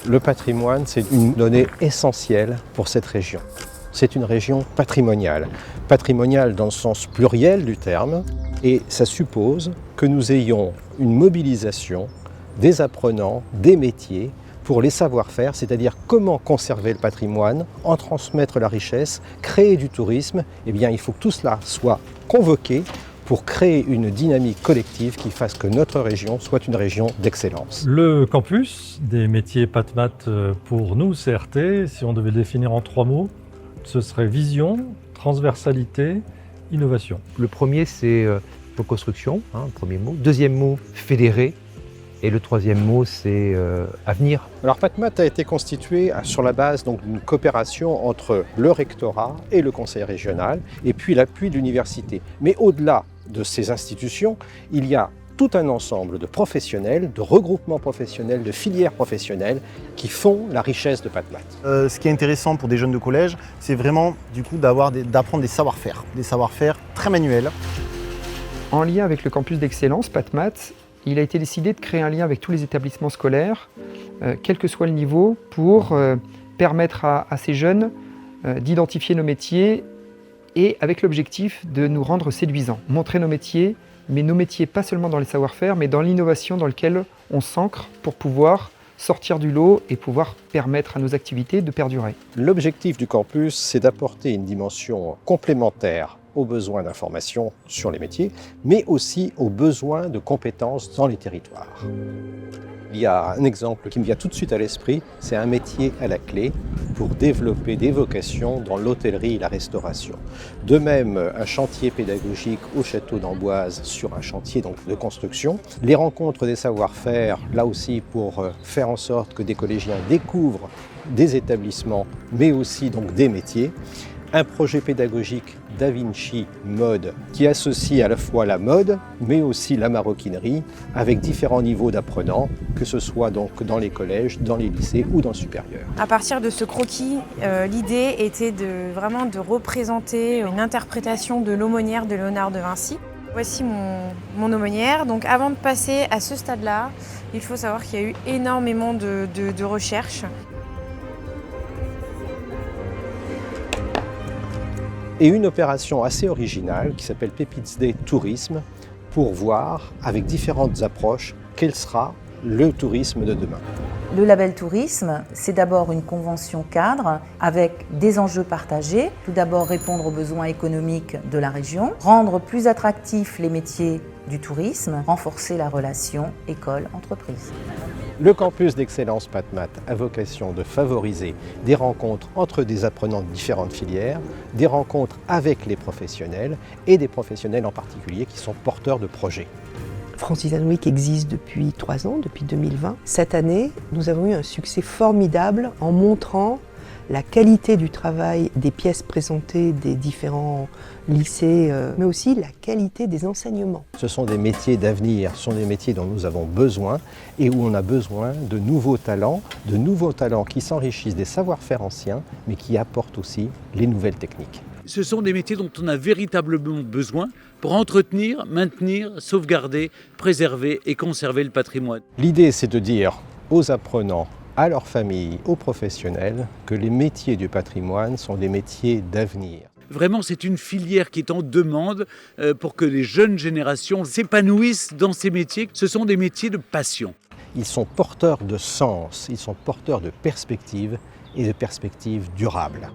Le patrimoine, c'est une donnée essentielle pour cette région. C'est une région patrimoniale. Patrimoniale dans le sens pluriel du terme, et ça suppose que nous ayons une mobilisation des apprenants, des métiers, pour les savoir-faire, c'est-à-dire comment conserver le patrimoine, en transmettre la richesse, créer du tourisme. Eh bien, il faut que tout cela soit convoqué pour créer une dynamique collective qui fasse que notre région soit une région d'excellence. Le campus des métiers PatMat pour nous, CRT, si on devait le définir en 3 mots, ce serait vision, transversalité, innovation. Le premier, c'est co-construction, le premier mot. Deuxième mot, fédérer. Et le troisième mot, c'est avenir. Alors PatMat a été constitué sur la base d'une coopération entre le rectorat et le conseil régional, et puis l'appui de l'université. Mais au-delà de ces institutions, il y a tout un ensemble de professionnels, de regroupements professionnels, de filières professionnelles qui font la richesse de PatMat. Ce qui est intéressant pour des jeunes de collège, c'est vraiment du coup d'apprendre des savoir-faire très manuels. En lien avec le campus d'excellence PatMat, il a été décidé de créer un lien avec tous les établissements scolaires, quel que soit le niveau, pour permettre à ces jeunes d'identifier nos métiers et avec l'objectif de nous rendre séduisants, montrer nos métiers, mais nos métiers pas seulement dans les savoir-faire, mais dans l'innovation dans laquelle on s'ancre pour pouvoir sortir du lot et pouvoir permettre à nos activités de perdurer. L'objectif du campus, c'est d'apporter une dimension complémentaire aux besoins d'information sur les métiers, mais aussi aux besoins de compétences dans les territoires. Il y a un exemple qui me vient tout de suite à l'esprit, c'est un métier à la clé pour développer des vocations dans l'hôtellerie et la restauration. De même, un chantier pédagogique au château d'Amboise sur un chantier de construction. Les rencontres des savoir-faire, là aussi pour faire en sorte que des collégiens découvrent des établissements, mais aussi des métiers. Un projet pédagogique Da Vinci Mode qui associe à la fois la mode mais aussi la maroquinerie avec différents niveaux d'apprenants, que ce soit dans les collèges, dans les lycées ou dans le supérieur. À partir de ce croquis, l'idée était vraiment de représenter une interprétation de l'aumônière de Léonard de Vinci. Voici mon aumônière. Donc avant de passer à ce stade-là, il faut savoir qu'il y a eu énormément de recherches. Et une opération assez originale qui s'appelle Pépites Day Tourisme pour voir avec différentes approches quel sera le tourisme de demain. Le label tourisme, c'est d'abord une convention cadre avec des enjeux partagés. Tout d'abord répondre aux besoins économiques de la région, rendre plus attractifs les métiers du tourisme, renforcer la relation école-entreprise. Le campus d'excellence PatMat a vocation de favoriser des rencontres entre des apprenants de différentes filières, des rencontres avec les professionnels et des professionnels en particulier qui sont porteurs de projets. Francis & Week existe depuis 3 ans, depuis 2020. Cette année, nous avons eu un succès formidable en montrant la qualité du travail des pièces présentées des différents lycées, mais aussi la qualité des enseignements. Ce sont des métiers d'avenir, ce sont des métiers dont nous avons besoin et où on a besoin de nouveaux talents qui s'enrichissent des savoir-faire anciens, mais qui apportent aussi les nouvelles techniques. Ce sont des métiers dont on a véritablement besoin pour entretenir, maintenir, sauvegarder, préserver et conserver le patrimoine. L'idée, c'est de dire aux apprenants, à leurs familles, aux professionnels, que les métiers du patrimoine sont des métiers d'avenir. Vraiment, c'est une filière qui est en demande pour que les jeunes générations s'épanouissent dans ces métiers. Ce sont des métiers de passion. Ils sont porteurs de sens, ils sont porteurs de perspectives et de perspectives durables.